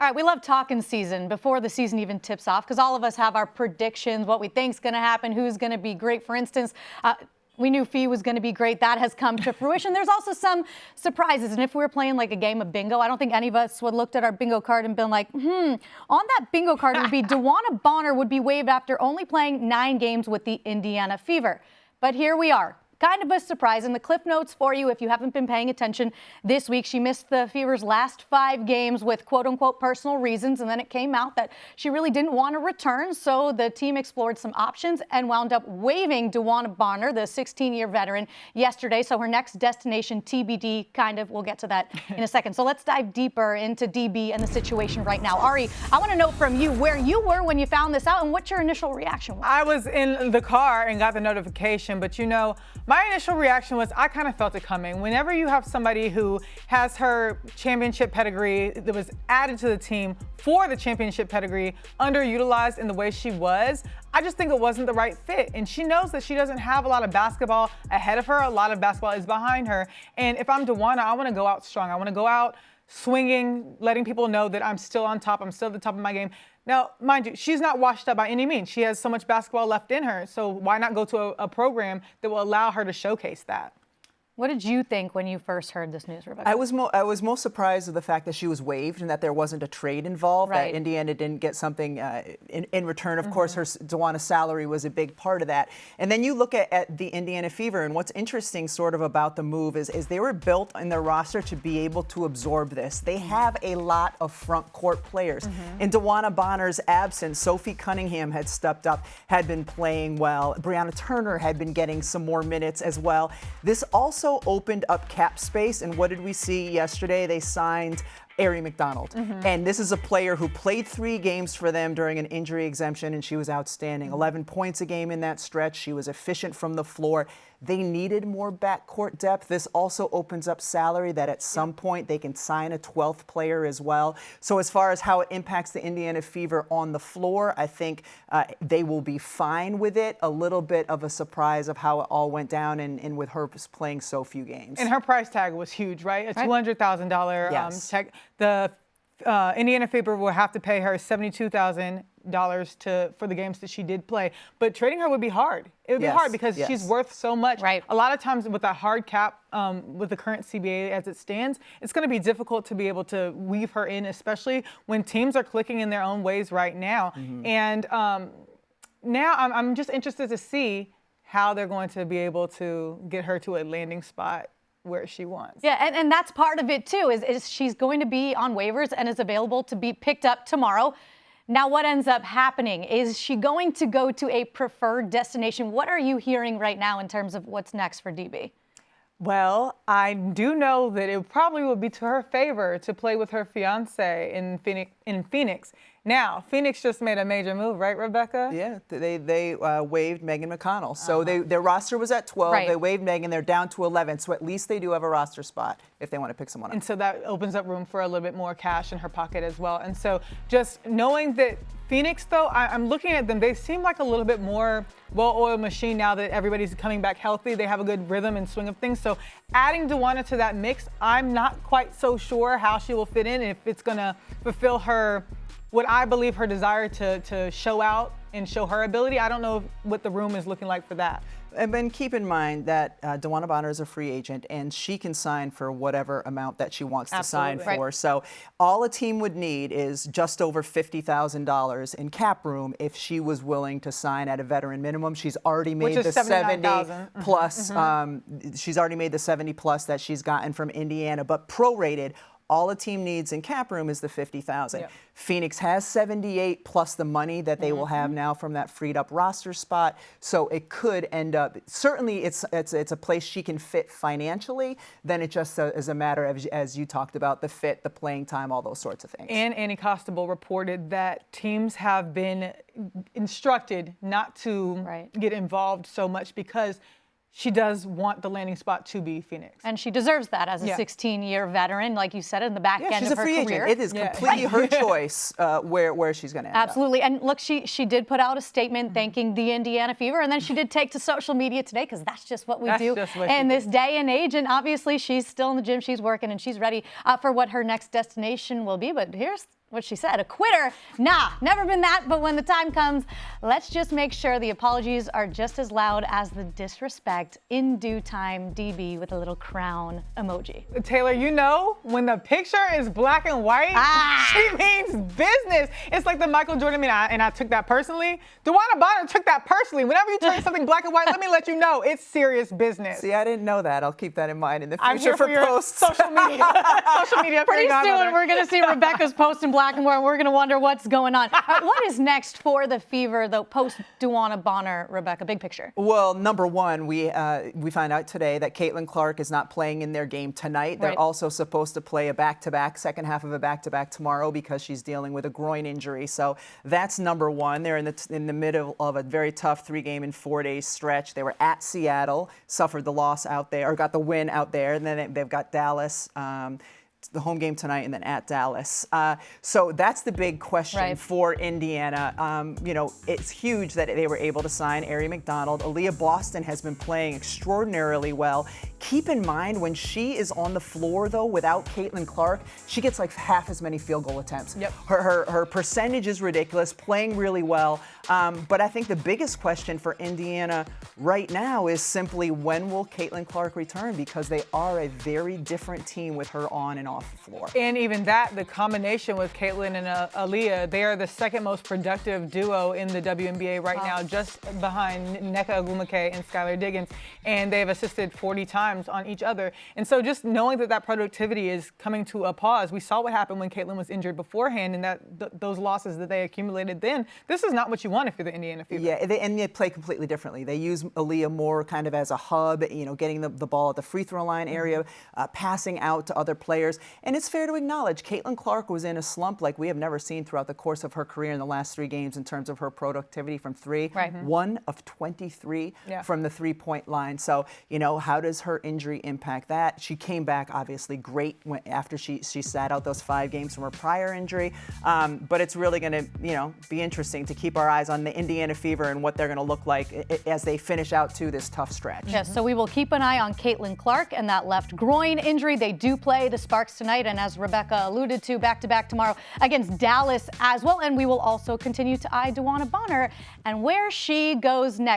All right, we love talking season before the season even tips off because all of us have our predictions, what we think is going to happen, who's going to be great. For instance, we knew Fee was going to be great. That has come to fruition. There's also some surprises. And if we were playing like a game of bingo, I don't think any of us would have looked at our bingo card and been like, on that bingo card would be DeWanna Bonner would be waived after only playing 9 games with the Indiana Fever. But here we are. Kind of a surprise. And the cliff notes for you, if you haven't been paying attention this week, she missed the Fever's last 5 games with quote-unquote personal reasons, and then it came out that she really didn't want to return, so the team explored some options and wound up waiving DeWanna Bonner, the 16-year veteran, yesterday. So her next destination, TBD, kind of, we'll get to that in a second. So let's dive deeper into DB and the situation right now. Ari, I want to know from you where you were when you found this out and what your initial reaction was. I was in the car and got the notification, but you know, my initial reaction was I kind of felt it coming. Whenever you have somebody who has her championship pedigree that was added to the team for the championship pedigree, underutilized in the way she was, I just think it wasn't the right fit. And she knows that she doesn't have a lot of basketball ahead of her. A lot of basketball is behind her. And if I'm DeWanna, I want to go out strong. I want to go out swinging, letting people know that I'm still on top. I'm still at the top of my game. Now, mind you, she's not washed up by any means. She has so much basketball left in her. So why not go to a program that will allow her to showcase that? What did you think when you first heard this news, Rebecca? I was most surprised with the fact that she was waived and that there wasn't a trade involved, right. that Indiana didn't get something in return. Of course, her DeWanna's salary was a big part of that. And then you look at the Indiana Fever, and what's interesting sort of about the move is they were built in their roster to be able to absorb this. They have a lot of front court players. In DeWanna Bonner's absence, Sophie Cunningham had stepped up, had been playing well. Brianna Turner had been getting some more minutes as well. This also opened up cap space, and what did we see yesterday? They signed Ari McDonald. And this is a player who played 3 games for them during an injury exemption, and she was outstanding. 11 points a game in that stretch. She was efficient from the floor. They needed more backcourt depth. This also opens up salary that at some point they can sign a 12th player as well. So as far as how it impacts the Indiana Fever on the floor, I think they will be fine with it. A little bit of a surprise of how it all went down and with her playing so few games. And her price tag was huge, right? A $200,000 check. The Indiana Fever will have to pay her $72,000 for the games that she did play. But trading her would be hard. It would be hard because she's worth so much. Right. A lot of times with a hard cap, with the current CBA as it stands, it's going to be difficult to be able to weave her in, especially when teams are clicking in their own ways right now. And now I'm just interested to see how they're going to be able to get her to a landing spot where she wants. Yeah, and that's part of it too, is she's going to be on waivers and is available to be picked up tomorrow. Now, what ends up happening? Is she going to go to a preferred destination? What are you hearing right now in terms of what's next for DB? Well, I do know that it probably would be to her favor to play with her fiance in Phoenix. Now, Phoenix just made a major move, right, Rebecca? Yeah, they waived Megan McConnell. So their roster was at 12. Right. They waived Megan. They're down to 11. So at least they do have a roster spot if they want to pick someone up. And so that opens up room for a little bit more cash in her pocket as well. And so just knowing that Phoenix, though, I'm looking at them. They seem like a little bit more well-oiled machine now that everybody's coming back healthy. They have a good rhythm and swing of things. So adding DeWanna to that mix, I'm not quite so sure how she will fit in, if it's going to fulfill her, what I believe her desire to show out and show her ability. I don't know what the room is looking like for that. And then keep in mind that DeWanna Bonner is a free agent, and she can sign for whatever amount that she wants to sign for. Right. So all a team would need is just over $50,000 in cap room if she was willing to sign at a veteran minimum. She's already made the 70 plus. She's already made the 70 plus that she's gotten from Indiana, but prorated. All a team needs in cap room is the $50,000. Yep. Phoenix has 78 plus the money that they will have now from that freed up roster spot. So it could end up, certainly it's a place she can fit financially. Then it just is a matter of, as you talked about, the fit, the playing time, all those sorts of things. And Annie Costable reported that teams have been instructed not to get involved so much because she does want the landing spot to be Phoenix. And she deserves that as a 16-year veteran, like you said, in the back end she's of a her free career. agent. It is completely her choice where she's going to end Absolutely. up. And look, she did put out a statement thanking the Indiana Fever, and then she did take to social media today, because that's just what we do in this day and age. And obviously, she's still in the gym, she's working, and she's ready for what her next destination will be. But here's what she said: a quitter? Nah, never been that. But when the time comes, let's just make sure the apologies are just as loud as the disrespect. In due time, DB with a little crown emoji. Taylor, you know, when the picture is black and white, she means business. It's like the Michael Jordan meme, and I took that personally. DeWanna Bonner took that personally. Whenever you turn something black and white, let me let you know it's serious business. See, I didn't know that. I'll keep that in mind in the future I'm here for your posts. social media. Social media. Pretty soon, we're going to see Rebeca's post in black and white. We're going to wonder what's going on. What is next for the Fever, though, post DeWanna Bonner, Rebeca? Big picture. Well, number one, we find out today that Caitlin Clark is not playing in their game tonight. They're also supposed to play a back-to-back, second half of a back-to-back tomorrow, because she's dealing with a groin injury. So that's number one. They're in the middle of a very tough 3-game and 4-day stretch. They were at Seattle, suffered the loss out there, or got the win out there, and then they've got Dallas. The home game tonight, and then at Dallas. So that's the big question for Indiana. You know, it's huge that they were able to sign Ari McDonald. Aaliyah Boston has been playing extraordinarily well. Keep in mind, when she is on the floor, though, without Caitlin Clark, she gets like half as many field goal attempts. Her percentage is ridiculous, playing really well. But I think the biggest question for Indiana right now is simply, when will Caitlin Clark return? Because they are a very different team with her on and off the floor. And even that, the combination with Caitlin and Aaliyah, they are the second most productive duo in the WNBA right now, just behind Nneka Ogwumike and Skylar Diggins. And they've assisted 40 times on each other. And so just knowing that productivity is coming to a pause, we saw what happened when Caitlin was injured beforehand, and that those losses that they accumulated then, this is not what you want if you're the Indiana Fever. Yeah, and they play completely differently. They use Aaliyah more kind of as a hub, you know, getting the ball at the free throw line area, passing out to other players. And it's fair to acknowledge, Caitlin Clark was in a slump like we have never seen throughout the course of her career in the last 3 games in terms of her productivity from three. 1 of 23 from the three-point line. So, you know, how does her injury impact that? She came back obviously great after she sat out those 5 games from her prior injury. But it's really going to, you know, be interesting to keep our eyes on the Indiana Fever and what they're going to look like as they finish out to this tough stretch. Yes, so we will keep an eye on Caitlin Clark and that left groin injury. They do play the Sparks tonight, and as Rebeca alluded to, back-to-back tomorrow against Dallas as well. And we will also continue to eye DeWanna Bonner and where she goes next.